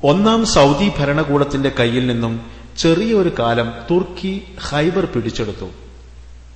ഒന്നാം സൗദി ഭരണകൂടത്തിന്റെ കയ്യിൽ നിന്നും ചെറിയൊരു കാലം തുർക്കി ഖൈബർ പിടിച്ചെടുത്തു.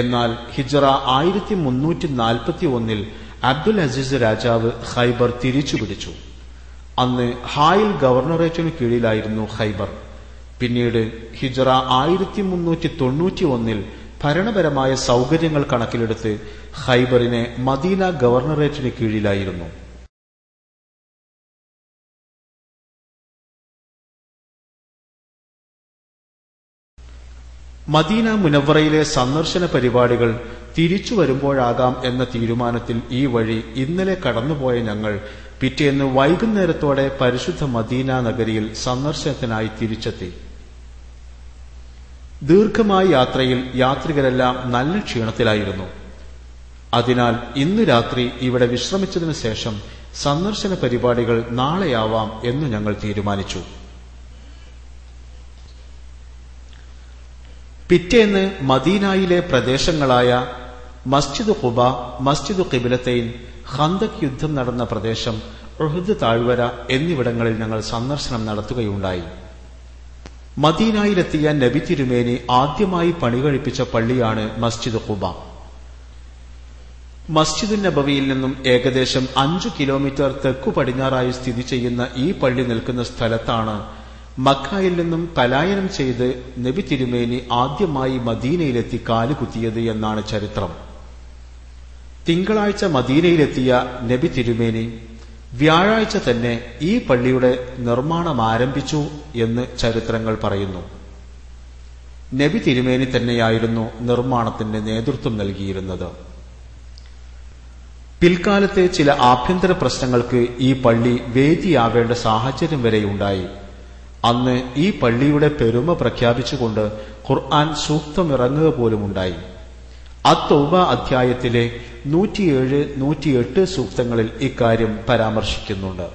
എന്നാൽ ഹിജ്റ 1341 അബ്ദുൽ അസീസ് രാജാവ് ഖൈബർ തിരിച്ചുപിടിച്ചു. അന്ന് ഹായിൽ ഗവർണറേറ്റിനു കീഴിലായിരുന്നു ഖൈബർ. പിന്നീട് ഹിജ്റ 1391 ഭരണപരമായ സൗകര്യങ്ങൾ കണക്കിലെടുത്ത് ഖൈബറിനെ മദീന ഗവർണറേറ്റിന് കീഴിലായിരുന്നു. മദീന മുനവ്വറയിലെ സന്ദർശന പരിപാടികൾ തിരിച്ചു വരുമ്പോഴാകാം എന്ന തീരുമാനത്തിൽ ഈ വഴി ഇന്നലെ കടന്നുപോയ ഞങ്ങൾ പിറ്റേന്ന് വൈകുന്നേരത്തോടെ പരിശുദ്ധ മദീന നഗരിയിൽ സന്ദർശനത്തിനായി തിരിച്ചെത്തി. ദീർഘമായ യാത്രയിൽ യാത്രികരെല്ലാം നല്ല ക്ഷീണത്തിലായിരുന്നു. അതിനാൽ ഇന്നു രാത്രി ഇവിടെ വിശ്രമിച്ചതിനു ശേഷം സന്ദർശന പരിപാടികൾ നാളെയാവാം എന്ന് ഞങ്ങൾ തീരുമാനിച്ചു. പിറ്റേന്ന് മദീനയിലെ പ്രദേശങ്ങളായ മസ്ജിദ് ഖുബ, മസ്ജിദ് ഖിബ്ലത്തൈൻ, ഖന്തക് യുദ്ധം നടന്ന പ്രദേശം, ഉഹുദ് താഴ്വര എന്നിവിടങ്ങളിൽ ഞങ്ങൾ സന്ദർശനം നടത്തുകയുണ്ടായി. മദീനയിലെത്തിയ നബി തിരുമേനി ആദ്യമായി പണികഴിപ്പിച്ച പള്ളിയാണ് മസ്ജിദ് ഖുബ. മസ്ജിദ് നബവിയിൽ നിന്നും ഏകദേശം 5 കിലോമീറ്റർ തെക്കു പടിഞ്ഞാറായി സ്ഥിതി ചെയ്യുന്ന ഈ പള്ളി നിൽക്കുന്ന സ്ഥലത്താണ് മക്കയിൽ നിന്നും പലായനം ചെയ്ത് നബി തിരുമേനി ആദ്യമായി മദീനയിലെത്തി കാലുകുത്തിയത് എന്നാണ് ചരിത്രം. തിങ്കളാഴ്ച മദീനയിലെത്തിയ നബി തിരുമേനി വ്യാഴാഴ്ച തന്നെ ഈ പള്ളിയുടെ നിർമ്മാണം ആരംഭിച്ചു എന്ന് ചരിത്രങ്ങൾ പറയുന്നു. നബി തിരുമേനി തന്നെയായിരുന്നു നിർമ്മാണത്തിന് നേതൃത്വം നൽകിയിരുന്നത്. പിൽക്കാലത്തെ ചില ആഭ്യന്തര പ്രശ്നങ്ങൾക്ക് ഈ പള്ളി വേദിയാവേണ്ട സാഹചര്യം വരെയുണ്ടായി. അന്ന് ഈ പള്ളിയുടെ പെരുമ പ്രഖ്യാപിച്ചുകൊണ്ട് ഖുർആൻ സൂക്തമിറങ്ങുക പോലുമുണ്ടായി. അത്തൗബ അധ്യായത്തിലെ 107, 108 സൂക്തങ്ങളിൽ ഇക്കാര്യം പരാമർശിക്കുന്നുണ്ട്.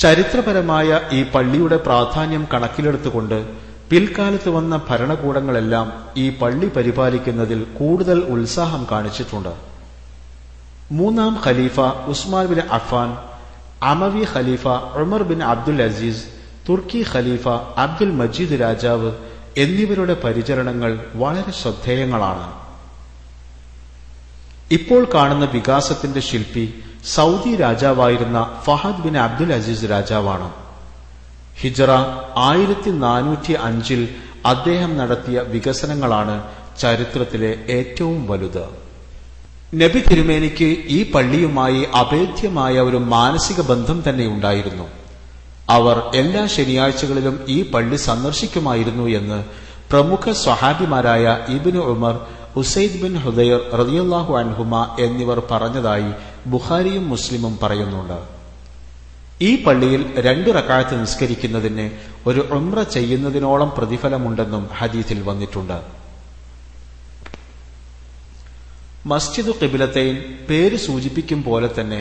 ചരിത്രപരമായ ഈ പള്ളിയുടെ പ്രാധാന്യം കണക്കിലെടുത്തുകൊണ്ട് പിൽക്കാലത്ത് വന്ന ഭരണകൂടങ്ങളെല്ലാം ഈ പള്ളി പരിപാലിക്കുന്നതിൽ കൂടുതൽ ഉത്സാഹം കാണിച്ചിട്ടുണ്ട്. മൂന്നാം ഖലീഫ ഉസ്മാൻ ബിൻ അഫ്ഫാൻ, അമവി ഖലീഫ ഉമർ ബിൻ അബ്ദുൽ അസീസ്, തുർക്കി ഖലീഫ അബ്ദുൽ മജീദ് രാജാവ് എന്നിവരുടെ പരിചരണങ്ങൾ വളരെ ശ്രദ്ധേയങ്ങളാണ്. ഇപ്പോൾ കാണുന്ന വികാസത്തിന്റെ ശില്പി സൗദി രാജാവായിരുന്ന ഫഹദ് ബിൻ അബ്ദുൽ അസീസ് രാജാവാണ്. ഹിജ്റ 1405 അദ്ദേഹം നടത്തിയ വികസനങ്ങളാണ് ചരിത്രത്തിലെ ഏറ്റവും വലുത്. നബി തിരുമേനിക്ക് ഈ പള്ളിയുമായി അഭേദ്യമായ ഒരു മാനസിക ബന്ധം തന്നെ ഉണ്ടായിരുന്നു. അവർ എല്ലാ ശനിയാഴ്ചകളിലും ഈ പള്ളി സന്ദർശിക്കുമായിരുന്നു എന്ന് പ്രമുഖ സ്വഹാബിമാരായ ഇബ്നു ഉമർ, ഉസൈദ് ബിൻ ഹുദൈർ റളിയല്ലാഹു അൻഹുമ എന്നിവർ പറഞ്ഞതായി ബുഖാരിയും മുസ്ലിമും പറയുന്നുണ്ട്. ഈ പള്ളിയിൽ 2 റക്അത്ത് നിസ്കരിക്കുന്നതിന് ഒരു ഉംറ ചെയ്യുന്നതിനോളം പ്രതിഫലമുണ്ടെന്നും ഹദീസിൽ വന്നിട്ടുണ്ട്. മസ്ജിദ് ഖിബ്ലത്തൈൻ പേര് സൂചിപ്പിക്കും പോലെ തന്നെ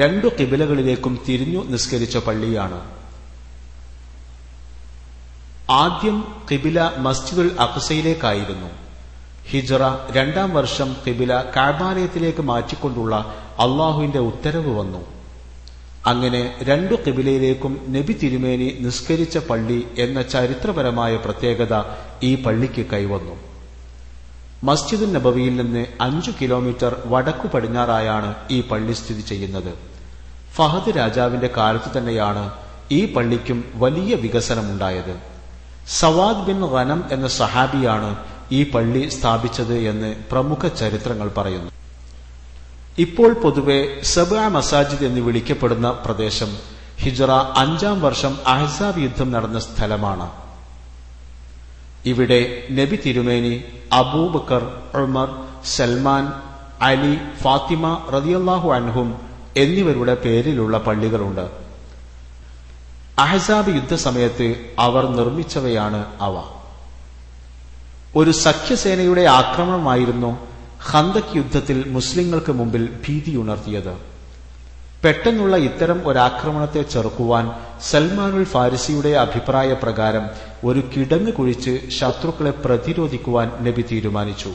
2 ഖിബ്ലകളിലേക്കും തിരിഞ്ഞു നിസ്കരിച്ച പള്ളിയാണ്. ആദ്യം ഖിബ്ല മസ്ജിദുൽ അഖ്സയിലേക്കായിരുന്നു. ഹിജ്റ 2-ാം വർഷം ഖിബ്ല കഅബാലയത്തിലേക്ക് മാറ്റിക്കൊണ്ടുള്ള അള്ളാഹുവിന്റെ ഉത്തരവ് വന്നു. അങ്ങനെ 2 ഖിബ്ലയിലേക്കും നബി തിരുമേനി നിസ്കരിച്ച പള്ളി എന്ന ചരിത്രപരമായ പ്രത്യേകത ഈ പള്ളിക്ക് കൈവന്നു. മസ്ജിദുൻ നബവിയിൽ നിന്ന് 5 കിലോമീറ്റർ വടക്കു പടിഞ്ഞാറായാണ് ഈ പള്ളി സ്ഥിതി ചെയ്യുന്നത്. ഫഹദ് രാജാവിന്റെ കാലത്ത് തന്നെയാണ് ഈ പള്ളിക്കും വലിയ വികസനമുണ്ടായത്. സവാദ് ബിൻ ഗനം എന്ന സഹാബിയാണ് ഈ പള്ളി സ്ഥാപിച്ചത് എന്ന് പ്രമുഖ ചരിത്രങ്ങൾ പറയുന്നു. ഇപ്പോൾ പൊതുവെ സബ്അ മസാജിദ് എന്ന് വിളിക്കപ്പെടുന്ന പ്രദേശം ഹിജ്റ 5-ാം വർഷം അഹ്സാബ് യുദ്ധം നടന്ന സ്ഥലമാണ്. ഇവിടെ നബി തിരുമേനി, അബൂബക്കർ, ഉമർ, സൽമാൻ, അലി, ഫാത്തിമ റളിയല്ലാഹു അൻഹും എന്നിവരുടെ പേരിലുള്ള പള്ളികളുണ്ട്. അഹ്സാബ് യുദ്ധസമയത്ത് അവർ നിർമ്മിച്ചവയാണ് അവ. ഒരു സഖ്യസേനയുടെ ആക്രമണമായിരുന്നു ഖന്തക് യുദ്ധത്തിൽ മുസ്ലിങ്ങൾക്ക് മുമ്പിൽ ഭീതിയുണർത്തിയത്. പെട്ടെന്നുള്ള ഇത്തരം ഒരാക്രമണത്തെ ചെറുക്കുവാൻ സൽമാനുൽ ഫാരിസിയുടെ അഭിപ്രായ പ്രകാരം ഒരു കിടങ്ങ് കുഴിച്ച് ശത്രുക്കളെ പ്രതിരോധിക്കുവാൻ നബി തീരുമാനിച്ചു.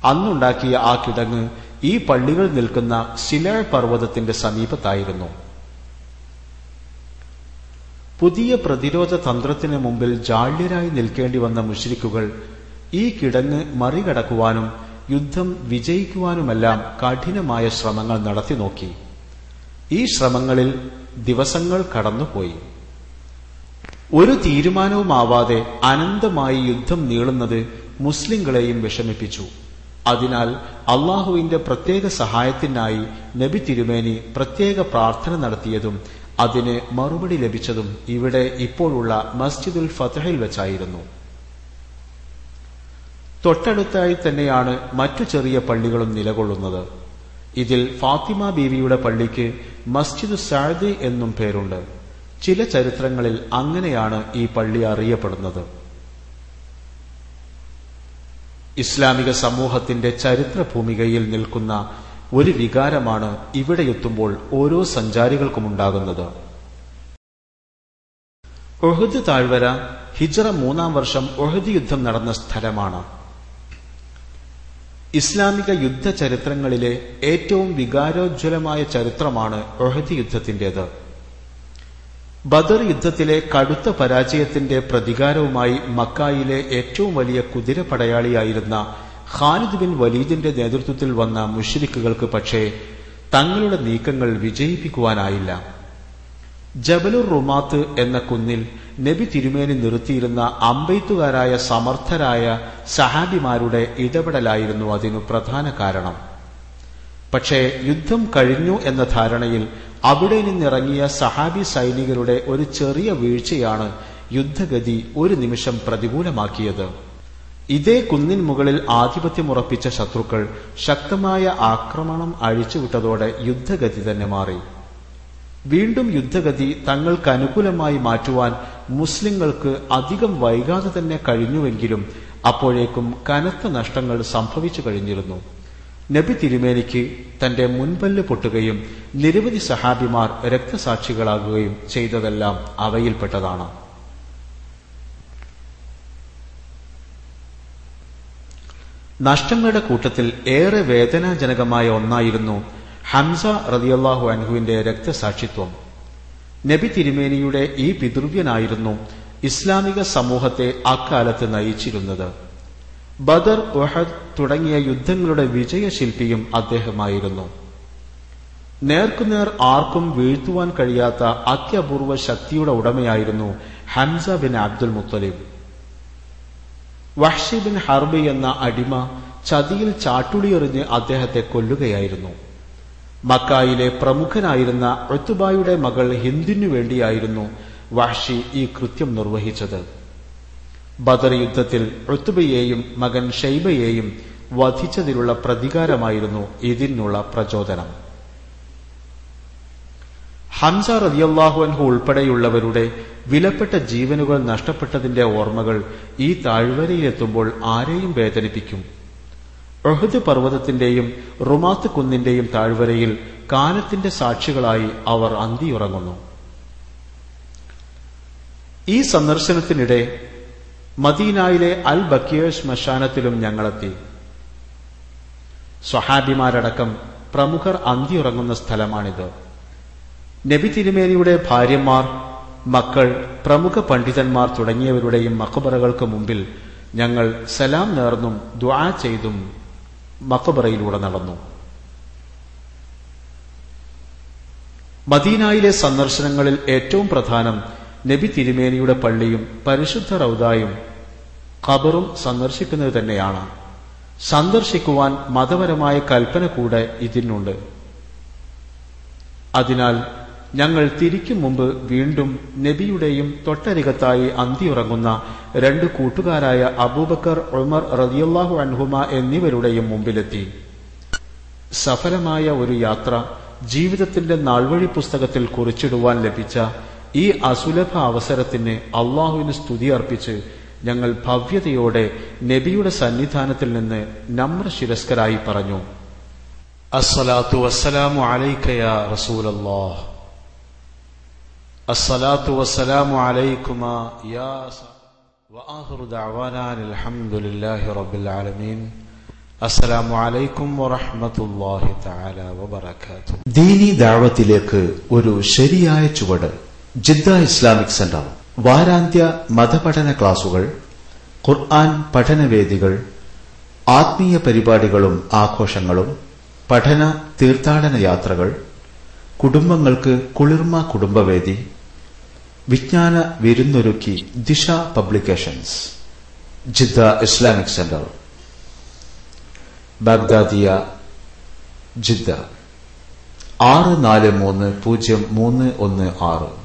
അന്നുണ്ടാക്കിയ ആ കിടങ്ങ് ഈ പള്ളികൾ നിൽക്കുന്ന സിലാ പർവ്വതത്തിന്റെ സമീപത്തായിരുന്നു. പുതിയ പ്രതിരോധ തന്ത്രത്തിന് മുമ്പിൽ ജാള്യരായി നിൽക്കേണ്ടി വന്ന മുശ്രിക്കുകൾ ഈ കിടങ്ങ് മറികടക്കുവാനും യുദ്ധം വിജയിക്കുവാനുമെല്ലാം കഠിനമായ ശ്രമങ്ങൾ നടത്തി നോക്കി. ഈ ശ്രമങ്ങളിൽ ദിവസങ്ങൾ കടന്നുപോയി. ഒരു തീരുമാനവുമാവാതെ അനന്തമായി യുദ്ധം നീളുന്നത് മുസ്ലിങ്ങളെയും വിഷമിപ്പിച്ചു. അതിനാൽ അള്ളാഹുവിന്റെ പ്രത്യേക സഹായത്തിനായി നബി തിരുമേനി പ്രത്യേക പ്രാർത്ഥന നടത്തിയതും അതിന് മറുപടി ലഭിച്ചതും ഇവിടെ ഇപ്പോഴുള്ള മസ്ജിദുൽ ഫതഹിൽ വെച്ചായിരുന്നു. തൊട്ടടുത്തായി തന്നെയാണ് മറ്റു ചെറിയ പള്ളികളും നിലകൊള്ളുന്നത്. ഇതിൽ ഫാത്തിമ ബീവിയുടെ പള്ളിക്ക് മസ്ജിദു സഅദ് എന്നും പേരുണ്ട്. ചില ചരിത്രങ്ങളിൽ അങ്ങനെയാണ് ഈ പള്ളി അറിയപ്പെടുന്നത്. ഇസ്ലാമിക സമൂഹത്തിന്റെ ചരിത്ര ഭൂമികയിൽ നിൽക്കുന്ന ഒരു വികാരമാണ് ഇവിടെയെത്തുമ്പോൾ ഓരോ സഞ്ചാരികൾക്കുമുണ്ടാകുന്നത്. ഉഹദ് താഴ്വര ഹിജ്റ 3-ാം വർഷം ഉഹദ് യുദ്ധം നടന്ന സ്ഥലമാണ്. ഇസ്ലാമിക യുദ്ധ ചരിത്രങ്ങളിലെ ഏറ്റവും വികാരോജ്വലമായ ചരിത്രമാണ് ഉഹദ് യുദ്ധത്തിന്റേത്. ബദർ യുദ്ധത്തിലെ കടുത്ത പരാജയത്തിന്റെ പ്രതികാരവുമായി മക്കായിലെ ഏറ്റവും വലിയ കുതിര പടയാളിയായിരുന്ന ഖാലിദ് ബിൻ വലീദിന്റെ നേതൃത്വത്തിൽ വന്ന മുശ്രിക്കുകൾക്ക് പക്ഷേ തങ്ങളുടെ നീക്കങ്ങൾ വിജയിപ്പിക്കുവാനായില്ല. ജബലുർ റുമാത്ത് എന്ന കുന്നിൽ നബി തിരുമേനി നിർത്തിയിരുന്ന അമ്പെയ്ത്തുകാരായ സമർത്ഥരായ സഹാബിമാരുടെ ഇടപെടലായിരുന്നു അതിനു പ്രധാന കാരണം. പക്ഷേ യുദ്ധം കഴിഞ്ഞു എന്ന ധാരണയിൽ അവിടെ നിന്നിറങ്ങിയ സഹാബി സൈനികരുടെ ഒരു ചെറിയ വീഴ്ചയാണ് യുദ്ധഗതി ഒരു നിമിഷം പ്രതികൂലമാക്കിയത്. ഇതേ കുന്നിൻ മുകളിൽ ആധിപത്യമുറപ്പിച്ച ശത്രുക്കൾ ശക്തമായ ആക്രമണം അഴിച്ചുവിട്ടതോടെ യുദ്ധഗതി തന്നെ മാറി. വീണ്ടും യുദ്ധഗതി തങ്ങൾക്ക് അനുകൂലമായി മാറ്റുവാൻ മുസ്ലിങ്ങൾക്ക് അധികം വൈകാതെ തന്നെ കഴിഞ്ഞുവെങ്കിലും അപ്പോഴേക്കും കനത്ത നഷ്ടങ്ങൾ സംഭവിച്ചു കഴിഞ്ഞിരുന്നു. നബി തിരുമേനിക്ക് തന്റെ മുൻപല്ല് പൊട്ടുകയും നിരവധി സഹാബിമാർ രക്തസാക്ഷികളാകുകയും ചെയ്തതെല്ലാം അവയിൽപ്പെട്ടതാണ്. നഷ്ടങ്ങളുടെ കൂട്ടത്തിൽ ഏറെ വേദനാജനകമായ ഒന്നായിരുന്നു ഹംസ റളിയല്ലാഹു അൻഹുവിന്റെ രക്തസാക്ഷിത്വം. നബി തിരുമേനിയുടെ ഈ പിതൃവ്യനായിരുന്നു ഇസ്ലാമിക സമൂഹത്തെ അക്കാലത്ത് നയിച്ചിരുന്നത്. ബദർ, ഉഹദ് തുടങ്ങിയ യുദ്ധങ്ങളുടെ വിജയശില്പിയും അദ്ദേഹമായിരുന്നു. നേർക്കുനേർ ആർക്കും വീഴ്ത്തുവാൻ കഴിയാത്ത അത്യപൂർവ ശക്തിയുടെ ഉടമയായിരുന്നു Hamza bin Abdul Muttalib. Wahshi bin Harb എന്ന അടിമ ചതിയിൽ ചാട്ടുളിയെറിഞ്ഞ് അദ്ദേഹത്തെ കൊല്ലുകയായിരുന്നു. മക്കായിലെ പ്രമുഖനായിരുന്ന ഉത്ബായുടെ മകൾ ഹിന്ദിനു വേണ്ടിയായിരുന്നു വഹ്ശി ഈ കൃത്യം നിർവഹിച്ചത്. ബദർ യുദ്ധത്തിൽ ഉത്ബയെയും മകൻ ഷൈബയെയും വധിച്ചതിലുള്ള പ്രതികാരമായിരുന്നു ഇതിനുള്ള പ്രചോദനം. ഹംസ റളിയല്ലാഹു അൻഹു ഉൾപ്പെടെയുള്ളവരുടെ വിലപ്പെട്ട ജീവനുകൾ നഷ്ടപ്പെട്ടതിന്റെ ഓർമ്മകൾ ഈ താഴ്വരയിലെത്തുമ്പോൾ ആരെയും വേദനിപ്പിക്കും. ഉഹദ് പർവ്വതത്തിന്റെയും റുമാത്ത് കുന്നിന്റെയും താഴ്വരയിൽ കാലത്തിന്റെ സാക്ഷികളായി അവർ അന്തിയുറങ്ങുന്നു. ഈ സന്ദർശനത്തിനിടെ മദീനയിലെ അൽ ബക്കിയ ശ്മശാനത്തിലും ഞങ്ങളെത്തി. സ്വഹാബിമാരടക്കം പ്രമുഖർ അന്തിയുറങ്ങുന്ന സ്ഥലമാണിത്. നബി തിരുമേനിയുടെ ഭാര്യമാർ, മക്കൾ, പ്രമുഖ പണ്ഡിതന്മാർ തുടങ്ങിയവരുടെയും മഖബറകൾക്ക് മുമ്പിൽ ഞങ്ങൾ സലാം നേർന്നും ദുആ ചെയ്തും മഖബറയിലൂടെ നടന്നു. മദീനയിലെ സന്ദർശനങ്ങളിൽ ഏറ്റവും പ്രധാനം നബി തിരുമേനിയുടെ പള്ളിയും പരിശുദ്ധ റൗദായും ഖബറും സന്ദർശിക്കുന്നത് തന്നെയാണ്. സന്ദർശിക്കുവാൻ മതപരമായ കൽപ്പന കൂടെ ഇതിനുണ്ട്. അതിനാൽ ഞങ്ങൾ തിരിക്കും മുമ്പ് വീണ്ടും നബിയുടെയും തൊട്ടരികത്തായി അന്തിയുറങ്ങുന്ന രണ്ട് കൂട്ടുകാരായ അബൂബക്കർ, ഉമർ റളിയല്ലാഹു അൻഹുമ എന്നിവരുടെയും മുമ്പിലെത്തി. സഫലമായ ഒരു യാത്ര ജീവിതത്തിന്റെ നാൾവഴി പുസ്തകത്തിൽ കുറിച്ചിടുവാൻ ലഭിച്ച ഈ അസുലഭ അവസരത്തിന് അള്ളാഹുവിന് സ്തുതി അർപ്പിച്ച് ഞങ്ങൾ ഭവ്യതയോടെ നബിയുടെ സന്നിധാനത്തിൽ നിന്ന് നമ്രശിരസ്കരായി പറഞ്ഞു: അസ്സലാത്തു വസ്സലാമു അലൈക യാ റസൂലല്ലാഹ്, അസ്സലാത്തു വസ്സലാമു അലൈക്കുമാ യാ വആഖിറു ദഅവാനാ അൽഹംദുലില്ലാഹി റബ്ബിൽ ആലമീൻ. അസ്സലാമു അലൈക്കും വറഹ്മത്തുള്ളാഹി തആല വബറകാതുഹു. ദീനി ദഅവത്തിലേക്ക് ഒരു ശരിയായ ചുവട്. ജിദ്ദ ഇസ്ലാമിക് സെന്റർ വാരാന്ത്യ മതപഠന ക്ലാസുകൾ, ഖുർആൻ പഠനവേദികൾ, ആത്മീയ പരിപാടികളും ആഘോഷങ്ങളും, പഠന തീർത്ഥാടന യാത്രകൾ, കുടുംബങ്ങൾക്ക് കുളിർമ കുടുംബവേദി, വിജ്ഞാന വിരുന്നൊരുക്കി Disha publications. Jeddah Islamic centre, Baghdadia, Jeddah 64303116.